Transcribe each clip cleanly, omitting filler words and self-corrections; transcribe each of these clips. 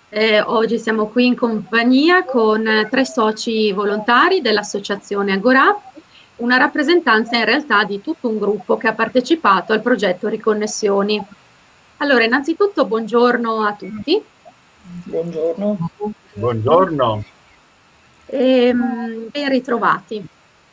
Oggi siamo qui in compagnia con tre soci volontari dell'associazione Agorà, una rappresentanza in realtà di tutto un gruppo che ha partecipato al progetto Riconnessioni. Allora, innanzitutto buongiorno a tutti. Buongiorno. Buongiorno. Ben ritrovati.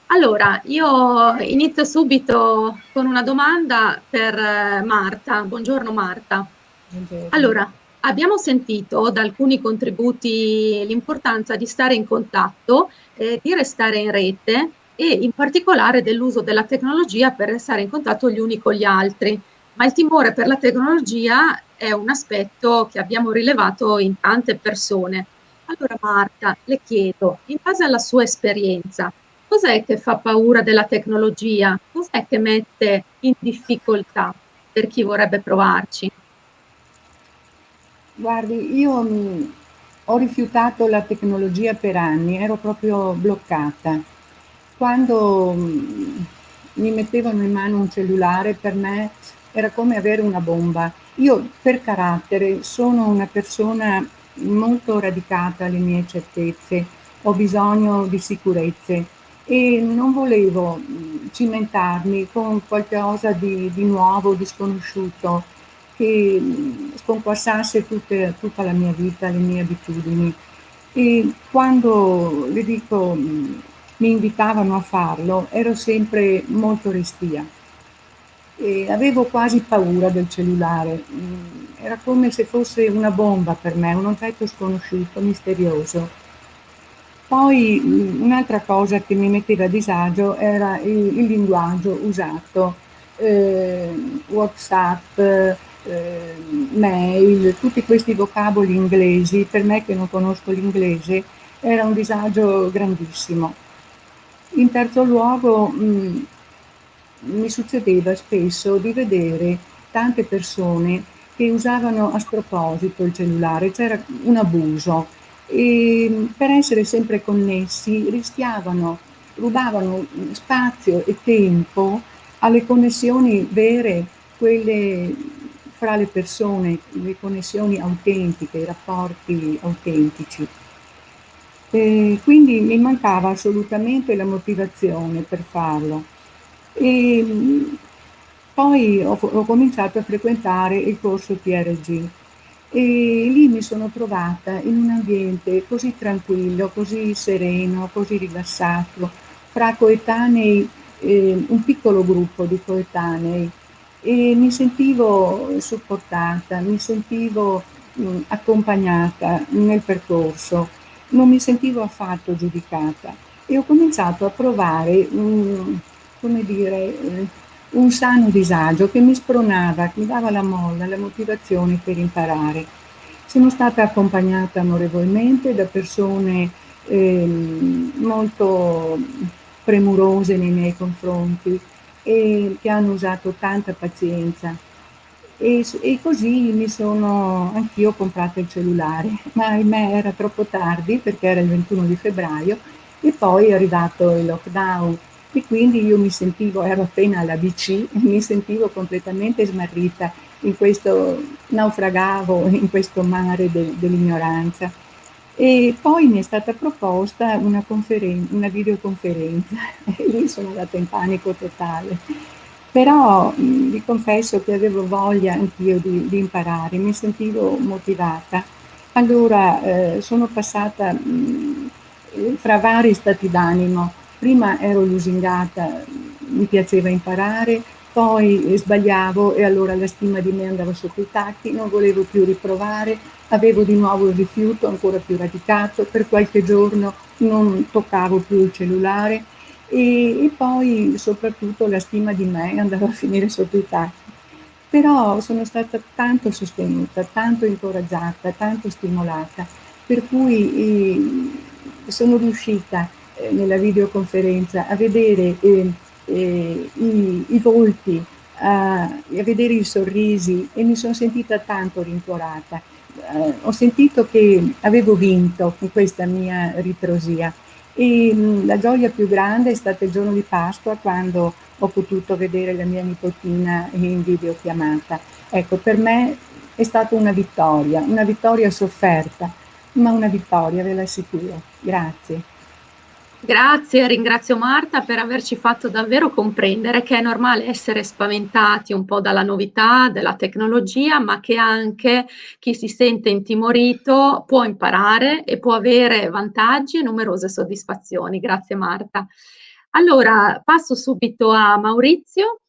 Allora, io inizio subito con una domanda per Marta. Buongiorno Marta. Buongiorno. Allora, abbiamo sentito da alcuni contributi l'importanza di stare in contatto, di restare in rete e in particolare dell'uso della tecnologia per restare in contatto gli uni con gli altri. Ma il timore per la tecnologia è un aspetto che abbiamo rilevato in tante persone. Allora, Marta, le chiedo, in base alla sua esperienza, cos'è che fa paura della tecnologia? Cos'è che mette in difficoltà per chi vorrebbe provarci? Guardi, io ho rifiutato la tecnologia per anni, ero proprio bloccata. Quando mi mettevano in mano un cellulare, per me era come avere una bomba. Io per carattere sono una persona molto radicata alle mie certezze, ho bisogno di sicurezze e non volevo cimentarmi con qualcosa di nuovo, di sconosciuto, che sconquassasse tutta la mia vita, le mie abitudini. E quando, le dico, mi invitavano a farlo, ero sempre molto restia e avevo quasi paura del cellulare. Era come se fosse una bomba per me, un oggetto sconosciuto, misterioso. Poi un'altra cosa che mi metteva a disagio era il linguaggio usato, WhatsApp, mail, tutti questi vocaboli inglesi, per me che non conosco l'inglese, era un disagio grandissimo. In terzo luogo, mi succedeva spesso di vedere tante persone che usavano a sproposito il cellulare, c'era un abuso e per essere sempre connessi rischiavano, rubavano spazio e tempo alle connessioni vere, quelle fra le persone, le connessioni autentiche, i rapporti autentici. E quindi mi mancava assolutamente la motivazione per farlo. E poi ho cominciato a frequentare il corso PRG e lì mi sono trovata in un ambiente così tranquillo, così sereno, così rilassato, fra coetanei, un piccolo gruppo di coetanei e mi sentivo supportata, mi sentivo accompagnata nel percorso, non mi sentivo affatto giudicata e ho cominciato a provare come dire, un sano disagio che mi spronava, che mi dava la molla, la motivazione per imparare. Sono stata accompagnata amorevolmente da persone molto premurose nei miei confronti e che hanno usato tanta pazienza. E così mi sono anch'io comprata il cellulare, ma ahimè era troppo tardi perché era il 21 di febbraio e poi è arrivato il lockdown e quindi io mi sentivo, ero appena alla BC, e mi sentivo completamente smarrita in questo, naufragavo in questo mare dell'ignoranza. E poi mi è stata proposta una videoconferenza e lì sono andata in panico totale. Però vi confesso che avevo voglia anch'io di imparare, mi sentivo motivata. Allora sono passata fra vari stati d'animo. Prima ero lusingata, mi piaceva imparare, poi sbagliavo e allora la stima di me andava sotto i tacchi, non volevo più riprovare, avevo di nuovo il rifiuto ancora più radicato, per qualche giorno non toccavo più il cellulare e poi soprattutto la stima di me andava a finire sotto i tacchi. Però sono stata tanto sostenuta, tanto incoraggiata, tanto stimolata, per cui sono riuscita nella videoconferenza a vedere i volti, a vedere i sorrisi e mi sono sentita tanto rincuorata. Ho sentito che avevo vinto in questa mia ritrosia e la gioia più grande è stata il giorno di Pasqua quando ho potuto vedere la mia nipotina in videochiamata. Ecco, per me È stata una vittoria sofferta, ma una vittoria, ve l'assicuro. Grazie. Grazie, ringrazio Marta per averci fatto davvero comprendere che è normale essere spaventati un po' dalla novità, della tecnologia, ma che anche chi si sente intimorito può imparare e può avere vantaggi e numerose soddisfazioni. Grazie Marta. Allora, passo subito a Maurizio.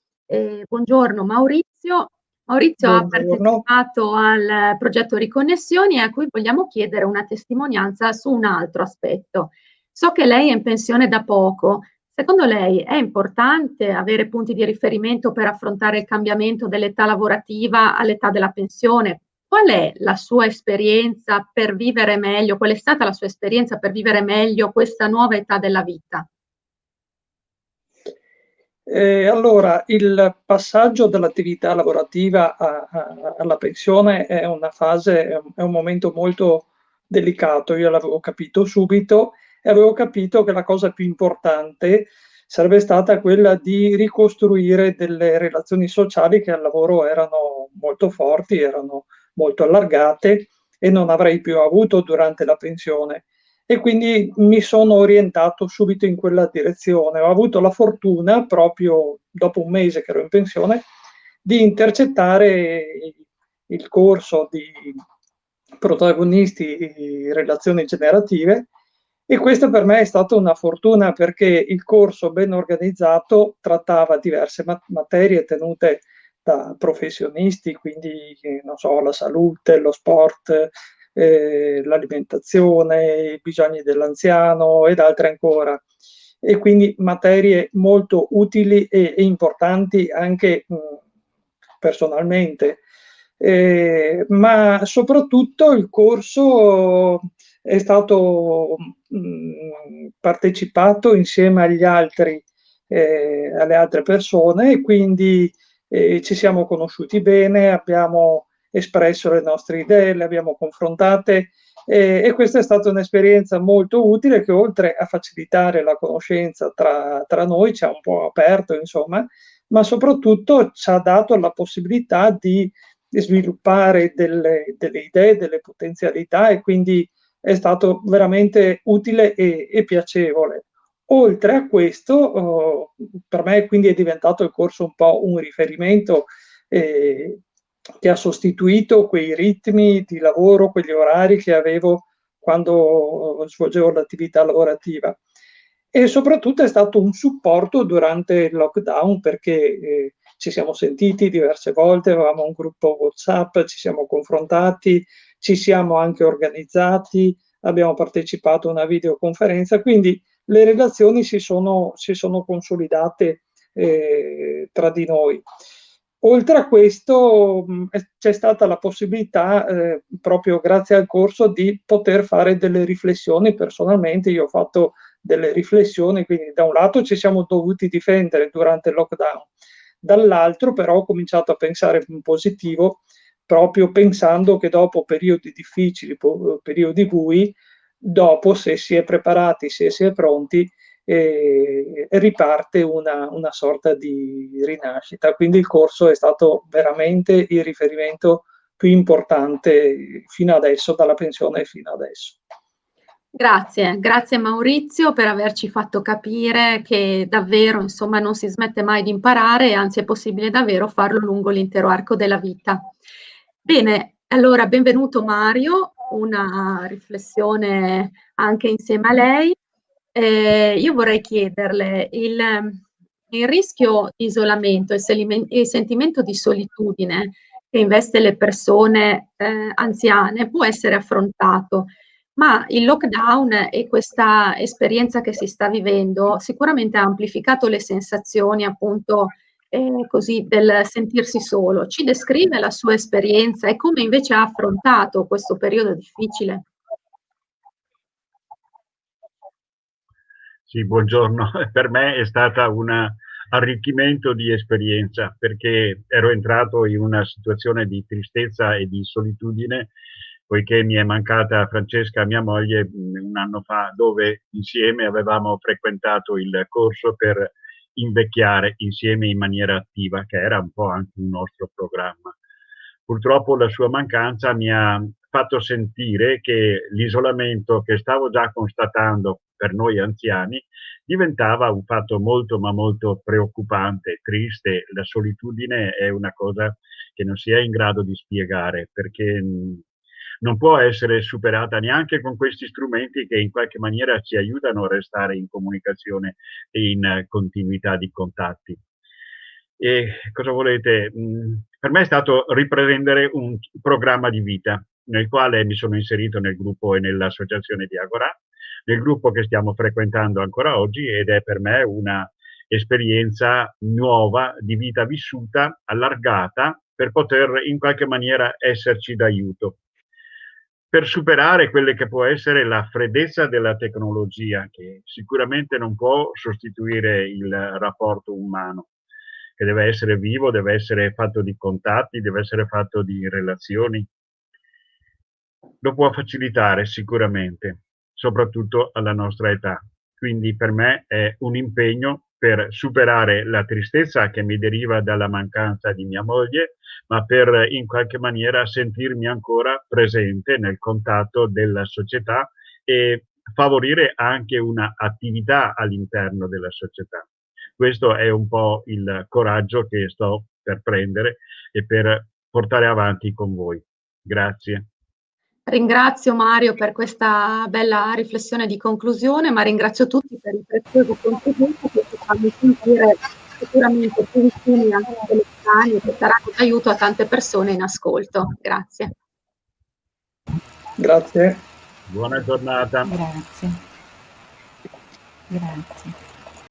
Buongiorno Maurizio. Maurizio ha Buongiorno. partecipato al progetto Riconnessioni e a cui vogliamo chiedere una testimonianza su un altro aspetto. So che lei è in pensione da poco. Secondo lei è importante avere punti di riferimento per affrontare il cambiamento dell'età lavorativa all'età della pensione? Qual è la sua esperienza per vivere meglio? Qual è stata la sua esperienza per vivere meglio questa nuova età della vita? Allora, il passaggio dall'attività lavorativa alla pensione è una fase, è un momento molto delicato. Io l'avevo capito subito e avevo capito che la cosa più importante sarebbe stata quella di ricostruire delle relazioni sociali che al lavoro erano molto forti, erano molto allargate e non avrei più avuto durante la pensione. E quindi mi sono orientato subito in quella direzione. Ho avuto la fortuna, proprio dopo un mese che ero in pensione, di intercettare il corso di protagonisti in relazioni generative, e questa per me è stata una fortuna perché il corso ben organizzato trattava diverse materie tenute da professionisti, quindi non so, la salute, lo sport, l'alimentazione, i bisogni dell'anziano ed altre ancora. E quindi materie molto utili e importanti anche personalmente. Ma soprattutto il corso è stato partecipato insieme agli altri, alle altre persone, e quindi ci siamo conosciuti bene, abbiamo espresso le nostre idee, le abbiamo confrontate, e questa è stata un'esperienza molto utile che, oltre a facilitare la conoscenza tra noi, ci ha un po' aperto, insomma, ma soprattutto ci ha dato la possibilità di sviluppare delle idee, delle potenzialità, e quindi è stato veramente utile e piacevole. Oltre a questo, per me quindi è diventato il corso un po' un riferimento, che ha sostituito quei ritmi di lavoro, quegli orari che avevo quando svolgevo l'attività lavorativa. E soprattutto è stato un supporto durante il lockdown, perché ci siamo sentiti diverse volte, avevamo un gruppo WhatsApp, ci siamo confrontati, ci siamo anche organizzati, abbiamo partecipato a una videoconferenza, quindi le relazioni si sono consolidate tra di noi. Oltre a questo c'è stata la possibilità, proprio grazie al corso, di poter fare delle riflessioni personalmente. Io ho fatto delle riflessioni, quindi da un lato ci siamo dovuti difendere durante il lockdown, dall'altro però ho cominciato a pensare in positivo, proprio pensando che dopo periodi difficili, periodi bui, dopo, se si è preparati, se si è pronti, riparte una sorta di rinascita. Quindi il corso è stato veramente il riferimento più importante fino adesso, dalla pensione fino adesso. Grazie, grazie Maurizio per averci fatto capire che davvero, insomma, non si smette mai di imparare e anzi è possibile davvero farlo lungo l'intero arco della vita. Bene, allora benvenuto Mario, una riflessione anche insieme a lei. Io vorrei chiederle il rischio di isolamento e il sentimento di solitudine che investe le persone anziane può essere affrontato, ma il lockdown e questa esperienza che si sta vivendo sicuramente ha amplificato le sensazioni, appunto, così del sentirsi solo. Ci descrive la sua esperienza e come invece ha affrontato questo periodo difficile? Sì, buongiorno. Per me è stata un arricchimento di esperienza, perché ero entrato in una situazione di tristezza e di solitudine, poiché mi è mancata Francesca, mia moglie, un anno fa, dove insieme avevamo frequentato il corso per invecchiare insieme in maniera attiva, che era un po' anche un nostro programma. purtroppo la sua mancanza mi ha fatto sentire che l'isolamento che stavo già constatando per noi anziani diventava un fatto molto, ma molto preoccupante, triste. La solitudine è una cosa che non si è in grado di spiegare, perché non può essere superata neanche con questi strumenti che in qualche maniera ci aiutano a restare in comunicazione e in continuità di contatti. E cosa volete? Per me è stato riprendere un programma di vita nel quale mi sono inserito nel gruppo e nell'associazione di Agorà, nel gruppo che stiamo frequentando ancora oggi, ed è per me una esperienza nuova di vita vissuta, allargata, per poter in qualche maniera esserci d'aiuto. Per superare quelle che può essere la freddezza della tecnologia, che sicuramente non può sostituire il rapporto umano, che deve essere vivo, deve essere fatto di contatti, deve essere fatto di relazioni. Lo può facilitare sicuramente, soprattutto alla nostra età. Quindi per me è un impegno per superare la tristezza che mi deriva dalla mancanza di mia moglie, ma per in qualche maniera sentirmi ancora presente nel contatto della società e favorire anche una attività all'interno della società. Questo è un po' il coraggio che sto per prendere e per portare avanti con voi. Grazie. Ringrazio Mario per questa bella riflessione di conclusione, ma ringrazio tutti per i preziosi contributi che ci fanno sentire sicuramente più vicini anche delle lontani e che saranno d'aiuto a tante persone in ascolto. Grazie. Grazie. Buona giornata. Grazie. Grazie.